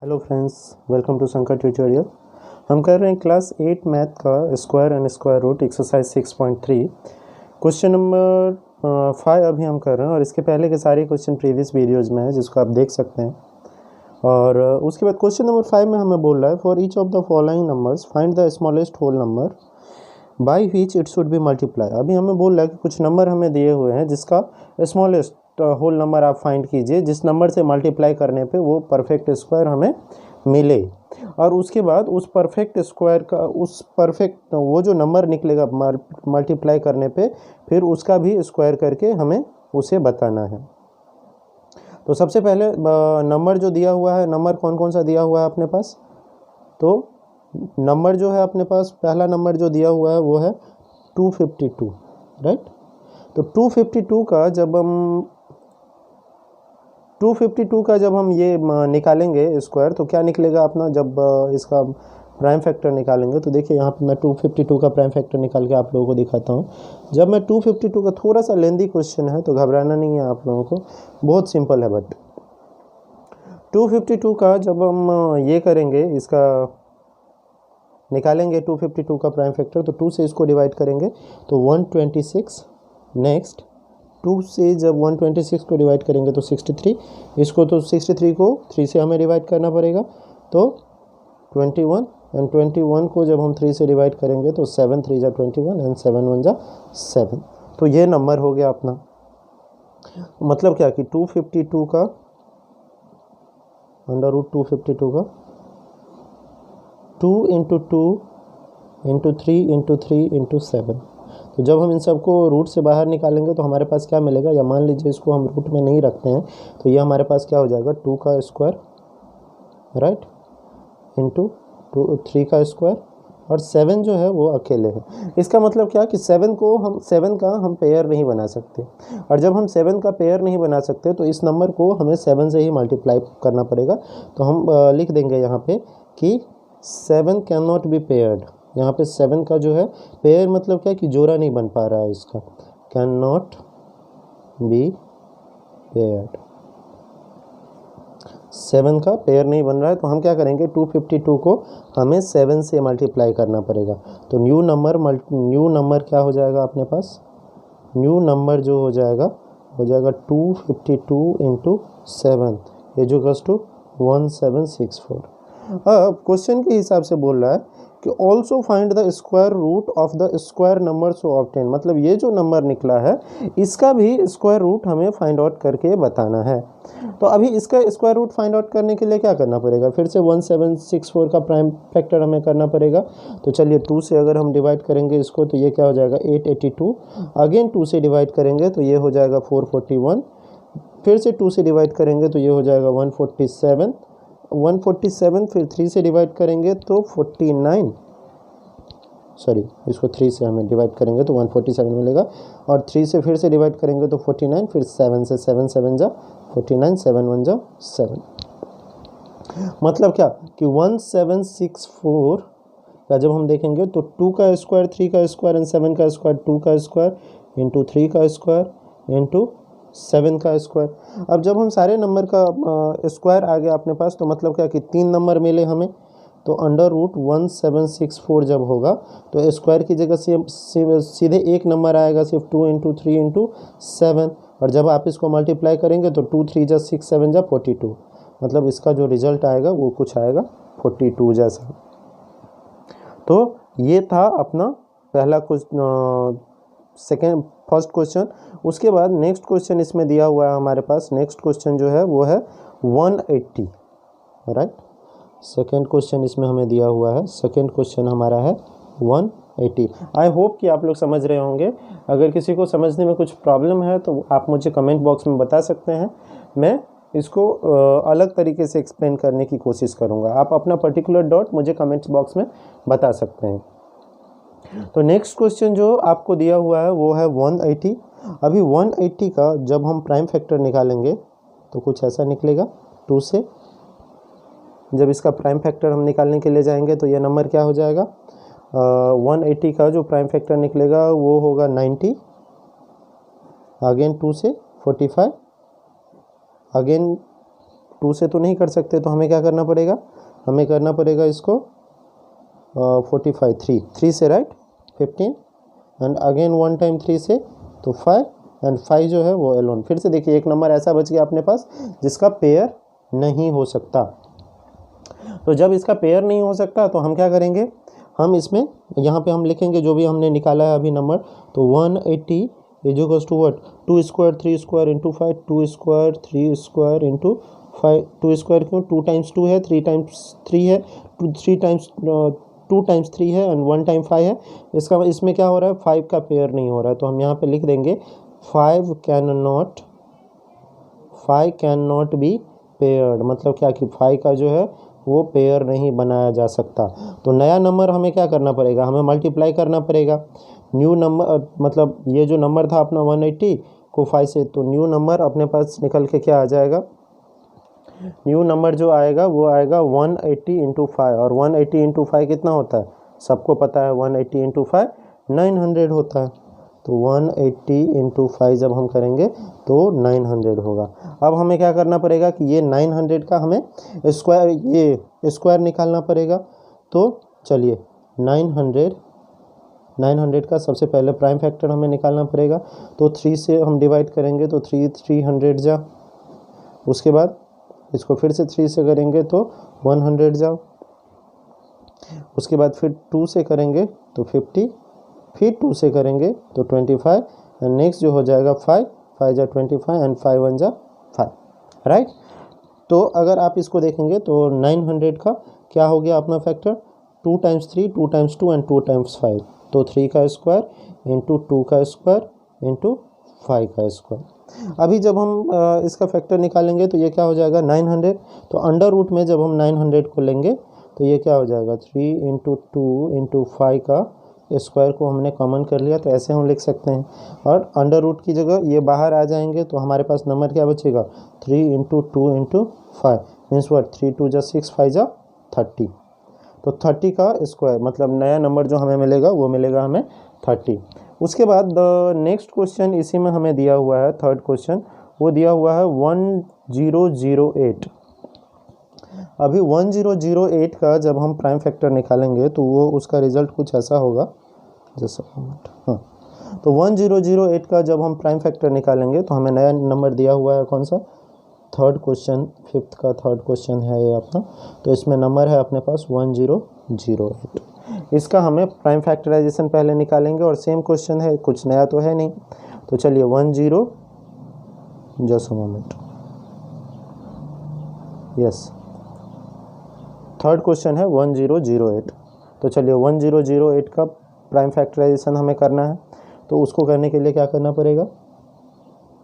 Hello friends, welcome to Shankar tutorial. हम कर रहे हैं क्लास 8 मैथ का square and square root exercise 6.3 question number 5 अभी हम कर रहे हैं। और इसके पहले के सारे क्वेश्चन प्रीवियस वीडियोज़ में है जिसको आप देख सकते हैं। और उसके बाद क्वेश्चन नंबर 5 में हमें बोल रहा है for each of the following numbers find the smallest whole number by which it should be multiply. अभी हमें बोल रहा है कि कुछ नंबर हमें दिए हुए हैं जिसका स्मॉलेस्ट होल नंबर आप फाइंड कीजिए, जिस नंबर से मल्टीप्लाई करने पे वो परफेक्ट स्क्वायर हमें मिले। और उसके बाद उस परफेक्ट स्क्वायर का उस परफेक्ट वो जो नंबर निकलेगा मल्टीप्लाई करने पे फिर उसका भी स्क्वायर करके हमें उसे बताना है। तो सबसे पहले नंबर जो दिया हुआ है, नंबर कौन कौन सा दिया हुआ है अपने पास। तो नंबर जो है अपने पास, पहला नंबर जो दिया हुआ है वो है 252, राइट। तो 252 का जब हम ये निकालेंगे स्क्वायर तो क्या निकलेगा अपना, जब इसका प्राइम फैक्टर निकालेंगे तो देखिए यहाँ पे मैं 252 का प्राइम फैक्टर निकाल के आप लोगों को दिखाता हूँ। जब मैं 252 का, थोड़ा सा लेंदी क्वेश्चन है तो घबराना नहीं है आप लोगों को, बहुत सिंपल है। बट 252 का जब हम ये करेंगे, इसका निकालेंगे 252 का प्राइम फैक्टर, तो 2 से इसको डिवाइड करेंगे तो 126। नेक्स्ट 2 से जब 126 को डिवाइड करेंगे तो 63, इसको तो 63 को 3 से हमें डिवाइड करना पड़ेगा तो 21, एंड 21 को जब हम 3 से डिवाइड करेंगे तो 7 3 जा 21 एंड 7 1 जा 7। तो ये नंबर हो गया अपना। मतलब क्या कि 252 का अंडर रूट 252 का 2 इंटू 2 इंटू 3 इंटू 3 इंटू 7। तो जब हम इन सबको रूट से बाहर निकालेंगे तो हमारे पास क्या मिलेगा, या मान लीजिए इसको हम रूट में नहीं रखते हैं तो ये हमारे पास क्या हो जाएगा 2 का स्क्वायर, राइट, इंटू 3 का स्क्वायर, और 7 जो है वो अकेले है। इसका मतलब क्या कि 7 का हम पेयर नहीं बना सकते। और जब हम 7 का पेयर नहीं बना सकते तो इस नंबर को हमें 7 से ही मल्टीप्लाई करना पड़ेगा। तो हम लिख देंगे यहाँ पे कि 7 कैन नॉट बी पेयर्ड। यहाँ पे 7 का जो है पेयर मतलब क्या कि जोड़ा नहीं बन पा रहा है इसका, कैन नॉट बी पेयर्ड। 7 का पेयर नहीं बन रहा है तो हम क्या करेंगे, 252 को हमें 7 से मल्टीप्लाई करना पड़ेगा। तो न्यू नंबर क्या हो जाएगा अपने पास, न्यू नंबर जो हो जाएगा 252 इंटू 7 इज टू 1764। अब क्वेश्चन के हिसाब से बोल रहा है कि also find the square root of the square number so obtain. मतलब ये जो नंबर निकला है इसका भी स्क्वायर रूट हमें फाइंड आउट करके बताना है। तो अभी इसका स्क्वायर रूट फाइंड आउट करने के लिए क्या करना पड़ेगा, फिर से 1764 का प्राइम फैक्टर हमें करना पड़ेगा। तो चलिए 2 से अगर हम डिवाइड करेंगे इसको तो ये क्या हो जाएगा 882। अगेन 2 से डिवाइड करेंगे तो ये हो जाएगा 441। फिर से 2 से डिवाइड करेंगे तो ये हो जाएगा 147। फिर 3 से डिवाइड करेंगे तो 49, सॉरी इसको 3 से हमें डिवाइड करेंगे तो 147 मिलेगा। और 3 से फिर से डिवाइड करेंगे तो 49, फिर 7 से 7 7 जा 49, 7 1 जा 7। मतलब क्या कि 1764 का जब हम देखेंगे तो 2 का स्क्वायर 3 का स्क्वायर एंड 7 का स्क्वायर 2 का स्क्वायर इंटू 3 का स्क्वायर इंटू 7 का स्क्वायर। अब जब हम सारे नंबर का स्क्वायर आ गया अपने पास तो मतलब क्या कि 3 नंबर मिले हमें। तो अंडर रूट 1764 जब होगा तो स्क्वायर की जगह से सीधे एक नंबर आएगा, सिर्फ 2 इंटू 3 इंटू 7। और जब आप इसको मल्टीप्लाई करेंगे तो 2 3 जा 6 7 जा 42। मतलब इसका जो रिजल्ट आएगा वो कुछ आएगा 42 जैसा। तो ये था अपना पहला फर्स्ट क्वेश्चन। उसके बाद नेक्स्ट क्वेश्चन इसमें दिया हुआ है हमारे पास। नेक्स्ट क्वेश्चन जो है वो है 180, राइट। सेकेंड क्वेश्चन इसमें हमें दिया हुआ है, सेकेंड क्वेश्चन हमारा है 180। आई होप कि आप लोग समझ रहे होंगे। अगर किसी को समझने में कुछ प्रॉब्लम है तो आप मुझे कमेंट बॉक्स में बता सकते हैं, मैं इसको अलग तरीके से एक्सप्लेन करने की कोशिश करूँगा। आप अपना पर्टिकुलर डॉट मुझे कमेंट्स बॉक्स में बता सकते हैं। तो नेक्स्ट क्वेश्चन जो आपको दिया हुआ है वो है 180। अभी 180 का जब हम प्राइम फैक्टर निकालेंगे तो कुछ ऐसा निकलेगा। 2 से जब इसका प्राइम फैक्टर हम निकालने के लिए जाएंगे तो ये नंबर क्या हो जाएगा, 180 का जो प्राइम फैक्टर निकलेगा वो होगा 90। अगेन 2 से 45, अगेन 2 से तो नहीं कर सकते, तो हमें क्या करना पड़ेगा, हमें करना पड़ेगा इसको 45 3 से राइट 15 एंड अगेन 1 टाइम 3 से तो 5 एंड 5 जो है वो एलोन। फिर से देखिए एक नंबर ऐसा बच गया अपने पास जिसका पेयर नहीं हो सकता। तो जब इसका पेयर नहीं हो सकता तो हम क्या करेंगे, हम इसमें यहाँ पे हम लिखेंगे जो भी हमने निकाला है अभी नंबर, तो 180 is equals to what, 2 square 3 square into 5, 2 square 3 square into 5, 2 square क्यों, 2 टाइम्स 2 है, 3 टाइम्स 3 है, 2 टाइम्स 3 है एंड 1 टाइम 5 है। इसका इसमें क्या हो रहा है, 5 का पेयर नहीं हो रहा है, तो हम यहाँ पे लिख देंगे 5 कैन नॉट बी पेयर्ड, मतलब क्या कि 5 का जो है वो पेयर नहीं बनाया जा सकता। तो नया नंबर हमें क्या करना पड़ेगा, हमें मल्टीप्लाई करना पड़ेगा न्यू नंबर, मतलब ये जो नंबर था अपना 180 को 5 से, तो न्यू नंबर अपने पास निकल के क्या आ जाएगा, न्यू नंबर जो आएगा वो आएगा 180 इंटू 5, और 180 इंटू 5 कितना होता है, सबको पता है 180 इंटू 5 900 होता है। तो 180 इंटू 5 जब हम करेंगे तो 900 होगा। अब हमें क्या करना पड़ेगा कि ये 900 का हमें स्क्वायर, ये स्क्वायर निकालना पड़ेगा। तो चलिए 900 का सबसे पहले प्राइम फैक्टर हमें निकालना पड़ेगा, तो 3 से हम डिवाइड करेंगे तो 300 जा, उसके बाद इसको फिर से 3 से करेंगे तो 100 जाओ, उसके बाद फिर 2 से करेंगे तो 50, फिर 2 से करेंगे तो 25 एंड नेक्स्ट जो हो जाएगा 5 जा 25 एंड 5 1 जा 5 राइट। तो अगर आप इसको देखेंगे तो 900 का क्या हो गया अपना factor, 2 times 3, 2 times 2 and 2 times 5, तो 3 का स्क्वायर इंटू 2 का स्क्वायर इंटू 5 का स्क्वायर। अभी जब हम इसका फैक्टर निकालेंगे तो ये क्या हो जाएगा 900, तो अंडर रूट में जब हम 900 को लेंगे तो ये क्या हो जाएगा 3 इंटू 2 इंटू 5 का स्क्वायर को हमने कॉमन कर लिया, तो ऐसे हम लिख सकते हैं, और अंडर रूट की जगह ये बाहर आ जाएंगे तो हमारे पास नंबर क्या बचेगा 3 इंटू 2 इंटू 5 मीन्स व्हाट 3 2 जा 6 5 जा 30, तो 30 का स्क्वायर मतलब नया नंबर जो हमें मिलेगा वो मिलेगा हमें 30। उसके बाद नेक्स्ट क्वेश्चन इसी में हमें दिया हुआ है, थर्ड क्वेश्चन वो दिया हुआ है 1008। अभी 1008 का जब हम प्राइम फैक्टर निकालेंगे तो वो उसका रिजल्ट कुछ ऐसा होगा, जैसा हाँ, तो 1008 का जब हम प्राइम फैक्टर निकालेंगे तो हमें नया नंबर दिया हुआ है कौन सा, थर्ड क्वेश्चन, फिफ्थ का थर्ड क्वेश्चन है ये अपना, तो इसमें नंबर है अपने पास 1008। इसका हमें प्राइम फैक्टराइजेशन पहले निकालेंगे और सेम क्वेश्चन है, कुछ नया तो है नहीं, तो चलिए 10 मोमेंट यस थर्ड क्वेश्चन है 1008। तो चलिए 1008 का प्राइम फैक्टराइजेशन हमें करना है, तो उसको करने के लिए क्या करना पड़ेगा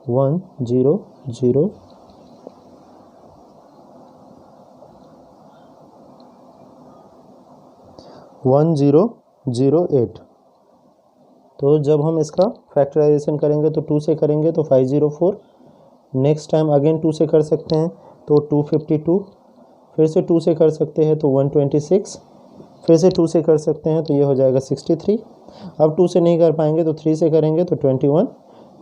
1008। तो जब हम इसका फैक्टराइजेशन करेंगे तो 2 से करेंगे तो 504, नेक्स्ट टाइम अगेन 2 से कर सकते हैं तो 252, फिर से 2 से कर सकते हैं तो 126, फिर से 2 से कर सकते हैं तो ये हो जाएगा 63। अब 2 से नहीं कर पाएंगे तो 3 से करेंगे तो 21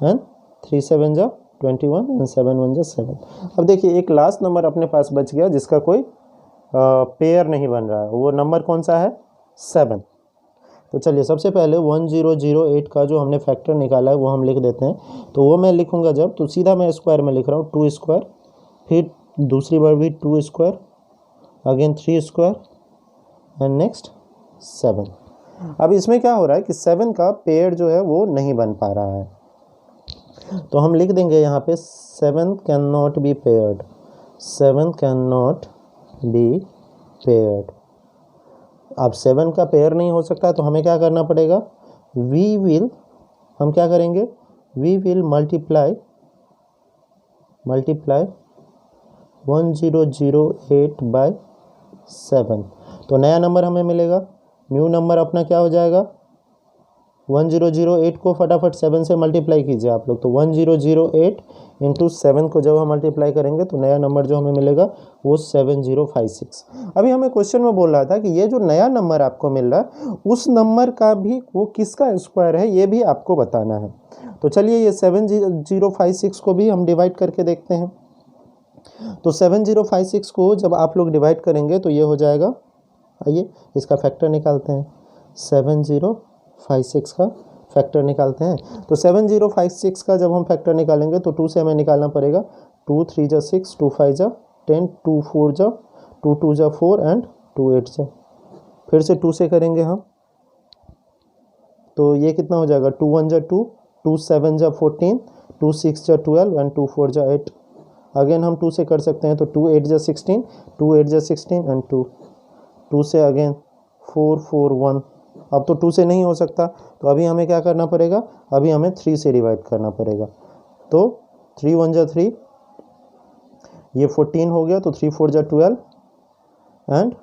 एंड 3 7 जा 21 एंड 7 1 जा 7। अब देखिए एक लास्ट नंबर अपने पास बच गया जिसका कोई पेयर नहीं बन रहा है, वो नंबर कौन सा है 7। तो चलिए सबसे पहले 1008 का जो हमने फैक्टर निकाला है वो हम लिख देते हैं, तो वो मैं लिखूंगा जब, तो सीधा मैं स्क्वायर में लिख रहा हूँ 2 स्क्वायर, फिर दूसरी बार भी 2 square, again 3 square and next 7। अब इसमें क्या हो रहा है कि 7 का पेयर जो है वो नहीं बन पा रहा है, तो हम लिख देंगे यहाँ पे 7 can not be paired, 7 can not be paired. अब 7 का पेयर नहीं हो सकता तो हमें क्या करना पड़ेगा, हम क्या करेंगे, वी विल मल्टीप्लाई 1008 बाय 7, तो नया नंबर हमें मिलेगा, न्यू नंबर अपना क्या हो जाएगा 1008 को फटाफट 7 से मल्टीप्लाई कीजिए आप लोग, तो 1008 इंटू 7 को जब हम मल्टीप्लाई करेंगे तो नया नंबर जो हमें मिलेगा वो 7056। अभी हमें क्वेश्चन में बोल रहा था कि ये जो नया नंबर आपको मिल रहा है उस नंबर का भी वो किसका स्क्वायर है ये भी आपको बताना है। तो चलिए ये 7056 को भी हम डिवाइड करके देखते हैं। तो 7056 को जब आप लोग डिवाइड करेंगे तो ये हो जाएगा, आइए इसका फैक्टर निकालते हैं। 7056 का फैक्टर निकालते हैं। तो 7056 का जब हम फैक्टर निकालेंगे तो 2 से हमें निकालना पड़ेगा। 2 3 जा 6, 2 5 जा 10, 2 4 जा 2 2 जा 4 एंड 2 8 जा। फिर से 2 से करेंगे हम, तो ये कितना हो जाएगा, 2 1 जा 2, 2 7 जा 14, 2 6 जा 12 एंड 2 4 जा 8। अगेन हम 2 से कर सकते हैं, तो 2 8 जा 16, 2 8 जा 16 एंड 2 से अगेन 4 4 1। अब तो 2 से नहीं हो सकता, तो अभी हमें क्या करना पड़ेगा, अभी हमें 3 से डिवाइड करना पड़ेगा। तो 3 1 जा 3, ये 14 हो गया, तो 3 4 जा 12 एंड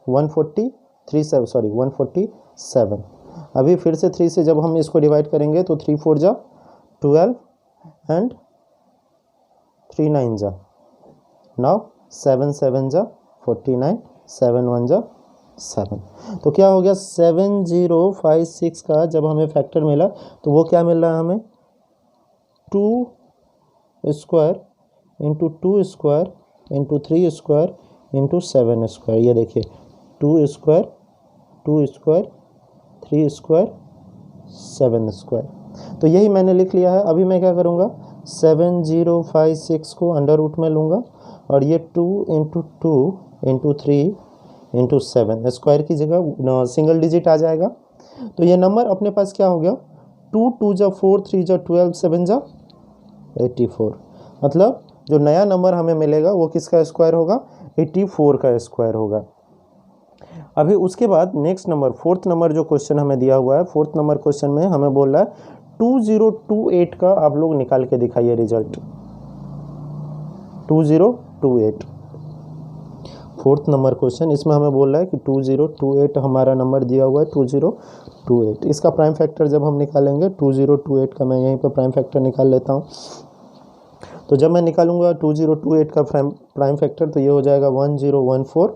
147। अभी फिर से 3 से जब हम इसको डिवाइड करेंगे तो 3 4 जा 12 एंड 3 9 जा, नाउ 7 7 जा 49, 7 1 जा 7। तो क्या हो गया, 7056 का जब हमें फैक्टर मिला तो वो क्या मिल रहा है हमें, 2 square into 2 square into 3 square into 7 square. ये देखिए 2 स्क्वायर 2 स्क्वायर 3 स्क्वायर 7 स्क्वायर। तो यही मैंने लिख लिया है। अभी मैं क्या करूँगा, 7056 को अंडर रूट में लूँगा और ये 2 इंटू 2 इंटू 3 इंटू 7 स्क्वायर की जगह सिंगल डिजिट आ जाएगा। तो ये नंबर अपने पास क्या हो गया, 2 2 जा 4, 3 जा 12, 7 जा 84। मतलब जो नया नंबर हमें मिलेगा वो किसका स्क्वायर होगा, 84 का स्क्वायर होगा। अभी उसके बाद नेक्स्ट नंबर, फोर्थ नंबर जो क्वेश्चन हमें दिया हुआ है, फोर्थ नंबर क्वेश्चन में हमें बोल रहा है 2028 का आप लोग निकाल के दिखाइए रिजल्ट। 2028 फोर्थ नंबर क्वेश्चन, इसमें हमें बोल रहा है कि 2028 हमारा नंबर दिया हुआ है 2028। इसका प्राइम फैक्टर जब हम निकालेंगे, 2028 का मैं यहीं पर प्राइम फैक्टर निकाल लेता हूँ। तो जब मैं निकालूंगा 2028 का प्राइम फैक्टर तो ये हो जाएगा 1014।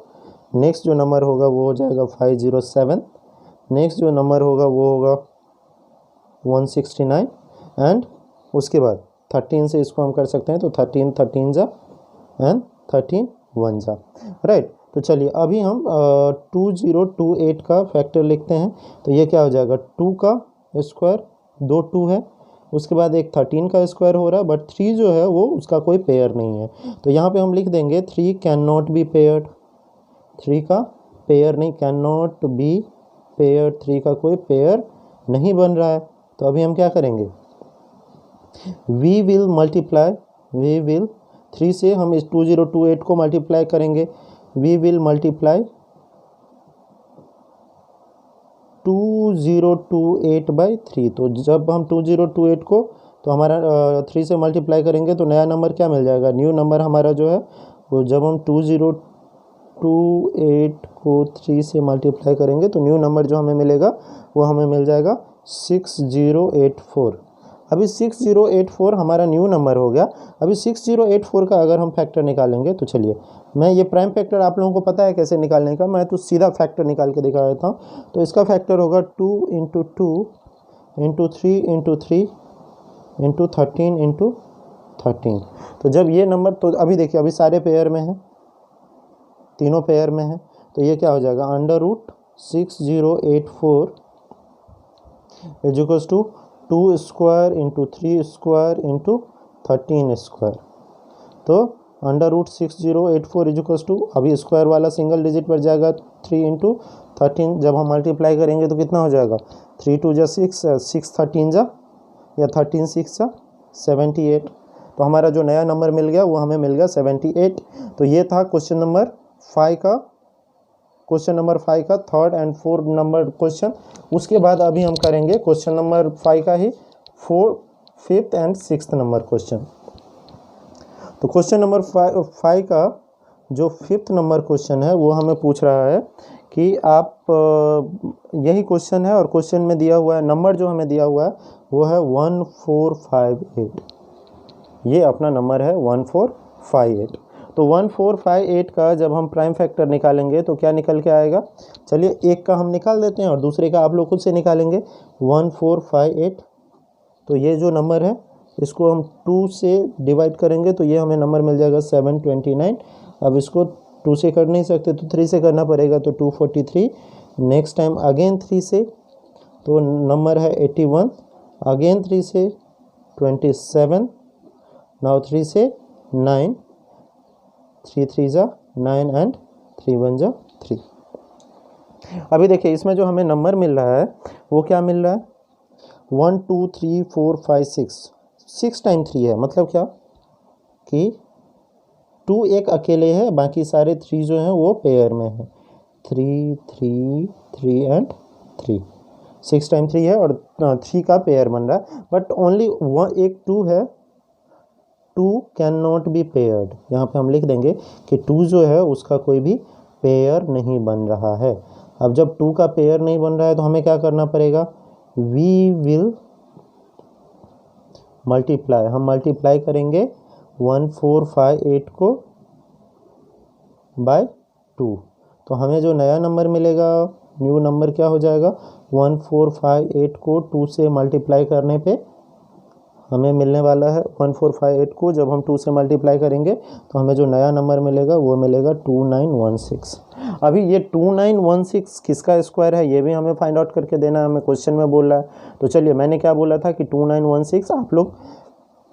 नेक्स्ट जो नंबर होगा वो हो जाएगा 507। नेक्स्ट जो नंबर होगा वो होगा 169 एंड उसके बाद 13 से इसको हम कर सकते हैं, तो 13 13 जा एंड 13 1 जा, राइट। तो चलिए अभी हम 2028 का फैक्टर लिखते हैं। तो ये क्या हो जाएगा, 2 का स्क्वायर, 2 2 है, उसके बाद एक 13 का स्क्वायर हो रहा है, बट 3 जो है वो उसका कोई पेयर नहीं है। तो यहाँ पे हम लिख देंगे 3 कैन नॉट बी पेयर्ड, 3 का पेयर नहीं, कैन नॉट बी पेयर, 3 का कोई पेयर नहीं बन रहा है। तो अभी हम क्या करेंगे, we will multiply, we will 3 से हम इस 2028 को मल्टीप्लाई करेंगे। We will multiply 2028 by 3। तो जब हम 2028 को तो हमारा 3 से मल्टीप्लाई करेंगे तो नया नंबर क्या मिल जाएगा, न्यू नंबर हमारा जो है वो, जब हम 2028 को 3 से मल्टीप्लाई करेंगे तो न्यू नंबर जो हमें मिलेगा वो हमें मिल जाएगा 6084। अभी 6084 हमारा न्यू नंबर हो गया। अभी 6084 का अगर हम फैक्टर निकालेंगे तो चलिए, मैं ये प्राइम फैक्टर आप लोगों को पता है कैसे निकालने का, मैं तो सीधा फैक्टर निकाल के दिखा देता हूँ। तो इसका फैक्टर होगा 2 into 2 into 3 into 3 into 13 into 13। तो जब ये नंबर, तो अभी देखिए अभी सारे पेयर में है, तीनों पेयर में है, तो ये क्या हो जाएगा, under root 6084 is equals to 2 square into 3 square into 13 square. तो under root 6084 is equals to, अभी स्क्वायर वाला सिंगल डिजिट पर जाएगा, 3 इंटू 13। जब हम मल्टीप्लाई करेंगे तो कितना हो जाएगा, 3 2 जा 6, 6 13 जा, या 13 6 जा 78। तो हमारा जो नया नंबर मिल गया वो हमें मिल गया 78। तो ये था क्वेश्चन नंबर 5 का, क्वेश्चन नंबर 5 का third and fourth number question. उसके बाद अभी हम करेंगे क्वेश्चन नंबर 5 का ही fifth and sixth number question. तो क्वेश्चन नंबर 5 का जो फिफ्थ नंबर क्वेश्चन है वो हमें पूछ रहा है कि आप, यही क्वेश्चन है और क्वेश्चन में दिया हुआ है नंबर, जो हमें दिया हुआ है वो है 1458। ये अपना नंबर है 1458। तो 1458 का जब हम प्राइम फैक्टर निकालेंगे तो क्या निकल के आएगा, चलिए एक का हम निकाल देते हैं और दूसरे का आप लोग खुद से निकालेंगे। 1458, तो ये जो नंबर है इसको हम 2 से डिवाइड करेंगे तो ये हमें नंबर मिल जाएगा 729। अब इसको 2 से कर नहीं सकते तो 3 से करना पड़ेगा, तो 243। नेक्स्ट टाइम अगेन 3 से, तो नंबर है 81। अगेन 3 से 27। नाउ 3 से 9, 3 3 जा 9 एंड 3 1 जा 3। अभी देखिए इसमें जो हमें नंबर मिल रहा है वो क्या मिल रहा है, 1 2 3 4 5 6, 6 टाइम 3 है। मतलब क्या कि 2 एक अकेले है, बाकी सारे 3 जो हैं वो पेयर में है। 3 3 3 एंड 3, 6 टाइम 3 है और 3 का पेयर बन रहा है। बट ओनली एक 2 है, 2 कैन नॉट बी पेयर्ड। यहाँ पे हम लिख देंगे कि 2 जो है उसका कोई भी पेयर नहीं बन रहा है। अब जब 2 का पेयर नहीं बन रहा है तो हमें क्या करना पड़ेगा, वी विल मल्टीप्लाई। हम मल्टीप्लाई करेंगे 1 4 5 8 को बाय 2, तो हमें जो नया नंबर मिलेगा, न्यू नंबर क्या हो जाएगा, 1 4 5 8 को 2 से मल्टीप्लाई करने पे हमें मिलने वाला है 1 4 5 8 को जब हम 2 से मल्टीप्लाई करेंगे तो हमें जो नया नंबर मिलेगा वो मिलेगा 2916। अभी ये 2916 किसका स्क्वायर है ये भी हमें फाइंड आउट करके देना है, हमें क्वेश्चन में बोल रहा है। तो चलिए, मैंने क्या बोला था कि 2916 आप लोग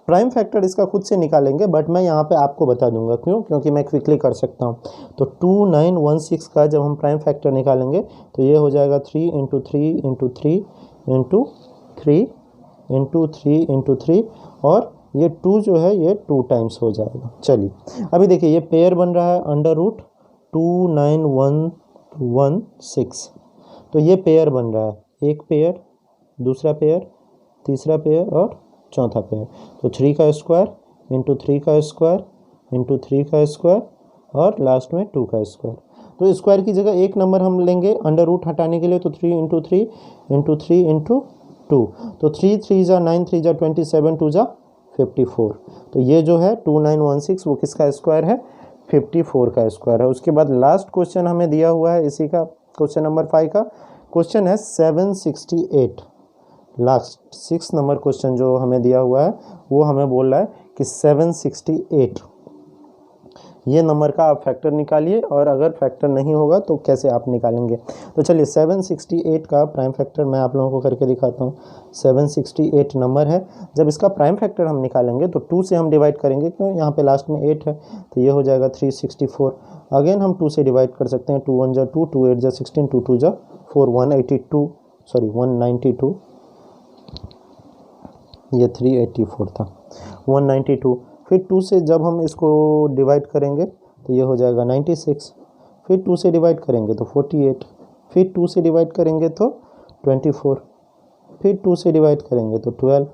प्राइम फैक्टर इसका खुद से निकालेंगे, बट मैं यहाँ पे आपको बता दूंगा क्यों, क्योंकि मैं क्विकली कर सकता हूँ। तो 2916 का जब हम प्राइम फैक्टर निकालेंगे तो ये हो जाएगा 3 into 3 into 3 into 3 into 3 into 3, और ये 2 जो है ये 2 टाइम्स हो जाएगा। चलिए अभी देखिए ये पेयर बन रहा है अंडर रूट 29116, तो ये पेयर बन रहा है, एक पेयर, दूसरा पेयर, तीसरा पेयर और चौथा पेयर। तो 3 का स्क्वायर इंटू 3 का स्क्वायर इंटू 3 का स्क्वायर और लास्ट में 2 का स्क्वायर। तो स्क्वायर की जगह एक नंबर हम लेंगे अंडर रूट हटाने के लिए, तो 3 इंटू 3 इंटू 3 इंटू 2, तो 3 3 जा 9, 3 जा 27, 2 जा 54। तो ये जो है 2916 वो किसका स्क्वायर है, 54 का स्क्वायर है। उसके बाद लास्ट क्वेश्चन हमें दिया हुआ है इसी का, क्वेश्चन नंबर 5 का क्वेश्चन है 768। लास्ट 6 नंबर क्वेश्चन जो हमें दिया हुआ है वो हमें बोल रहा है कि 768 ये नंबर का आप फैक्टर निकालिए, और अगर फैक्टर नहीं होगा तो कैसे आप निकालेंगे। तो चलिए 768 का प्राइम फैक्टर मैं आप लोगों को करके दिखाता हूँ। 768 नंबर है, जब इसका प्राइम फैक्टर हम निकालेंगे तो 2 से हम डिवाइड करेंगे, क्यों, यहाँ पे लास्ट में 8 है, तो ये हो जाएगा 364। अगेन हम 2 से डिवाइड कर सकते हैं, 2 1 जा 2, 2 8 जा 16, 2 2 जा 4, 192, ये 384 था, 192। फिर 2 से जब हम इसको डिवाइड करेंगे तो ये हो जाएगा 96, फिर 2 से डिवाइड करेंगे तो 48, फिर 2 से डिवाइड करेंगे तो 24, फिर 2 से डिवाइड करेंगे तो 12,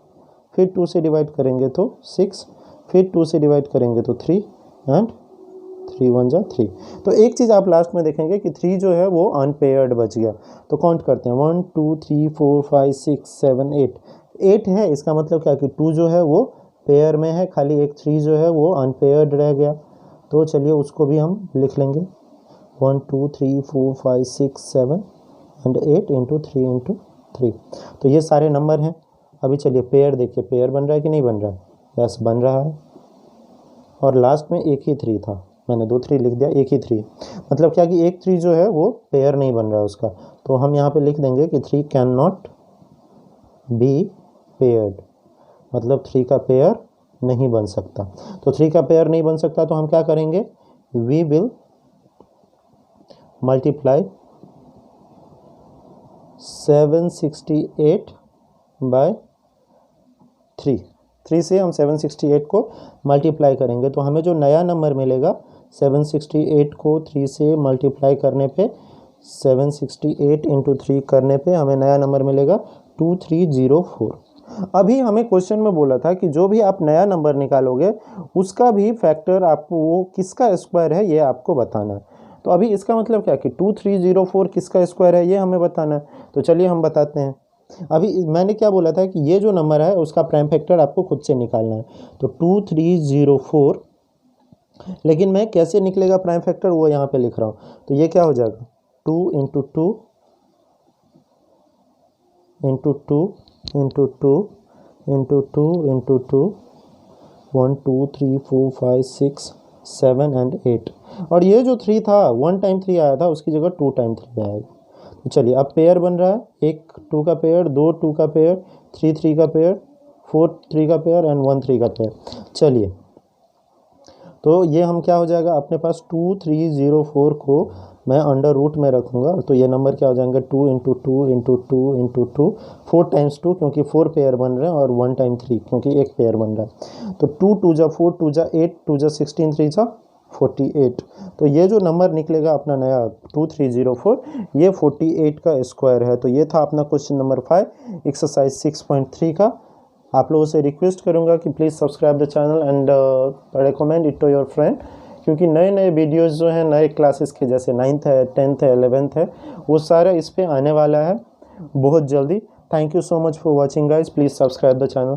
फिर 2 से डिवाइड करेंगे तो 6, फिर 2 से डिवाइड करेंगे तो 3 एंड 3 1 जा 3। तो एक चीज़ आप लास्ट में देखेंगे कि 3 जो है वो अनपेयर्ड बच गया। तो काउंट करते हैं 1 2 3 4 5 6 7 8, 8 है, इसका मतलब क्या कि 2 जो है वो पेयर में है, खाली एक 3 जो है वो अनपेयर्ड रह गया। तो चलिए उसको भी हम लिख लेंगे 1 2 3 4 5 6 7 एंड 8 इंटू 3 इंटू 3। तो ये सारे नंबर हैं। अभी चलिए पेयर देखिए, पेयर बन रहा है कि नहीं बन रहा है, यस बन रहा है, और लास्ट में एक ही 3 था, मैंने 2 3 लिख दिया, एक ही 3, मतलब क्या कि एक 3 जो है वो पेयर नहीं बन रहा है उसका। तो हम यहाँ पे लिख देंगे कि 3 कैन नॉट बी पेयर्ड, मतलब 3 का पेयर नहीं बन सकता। तो 3 का पेयर नहीं बन सकता तो हम क्या करेंगे, वी विल मल्टीप्लाई 768 बाय 3 से हम 768 को मल्टीप्लाई करेंगे, तो हमें जो नया नंबर मिलेगा 768 को 3 से मल्टीप्लाई करने पे, 768 इंटू 3 करने पे हमें नया नंबर मिलेगा 2304। अभी हमें क्वेश्चन में बोला था कि जो भी आप नया नंबर निकालोगे उसका भी फैक्टर आपको वो किसका स्क्वायर है ये आपको बताना है। तो अभी इसका मतलब क्या कि 2304 किसका स्क्वायर है ये हमें बताना है। तो चलिए हम बताते हैं। अभी मैंने क्या बोला था कि ये जो नंबर है उसका प्राइम फैक्टर आपको खुद से निकालना है। तो 2304, लेकिन मैं कैसे निकलेगा प्राइम फैक्टर वो यहाँ पे लिख रहा हूँ। तो ये क्या हो जाएगा 2 into 2 into 2 into 2 into 2 into 2, 1 2 3 4 5 6 7 and 8। और ये जो 3 था 1 टाइम 3 आया था, उसकी जगह 2 टाइम 3 आएगा। तो चलिए अब पेयर बन रहा है, 1 2 का पेयर, 2 2 का पेयर, 3 3 का पेयर, 4 3 का पेयर एंड 1 3 का पेयर। चलिए तो ये हम क्या हो जाएगा, अपने पास 2 3 0 4 को मैं अंडर रूट में रखूँगा, तो ये नंबर क्या हो जाएंगे 2 इंटू 2 इंटू 2 इंटू 2, 4 टाइम्स 2 क्योंकि 4 पेयर बन रहे हैं, और 1 टाइम 3 क्योंकि एक पेयर बन रहा है। तो 2 2 जा 4, 2 जा 8, 2 जा 16, 3 जा 48। तो ये जो नंबर निकलेगा अपना नया 2304, ये 48 का स्क्वायर है। तो ये था अपना क्वेश्चन नंबर 5 एक्सरसाइज 6.3 का। आप लोगों से रिक्वेस्ट करूंगा कि please subscribe the channel and recommend it to your friend, क्योंकि नए नए वीडियोस जो हैं नए क्लासेस के, जैसे 9th है, 10th है, 11th है, वो सारा इस पे आने वाला है बहुत जल्दी। Thank you so much for watching guys, please subscribe the channel.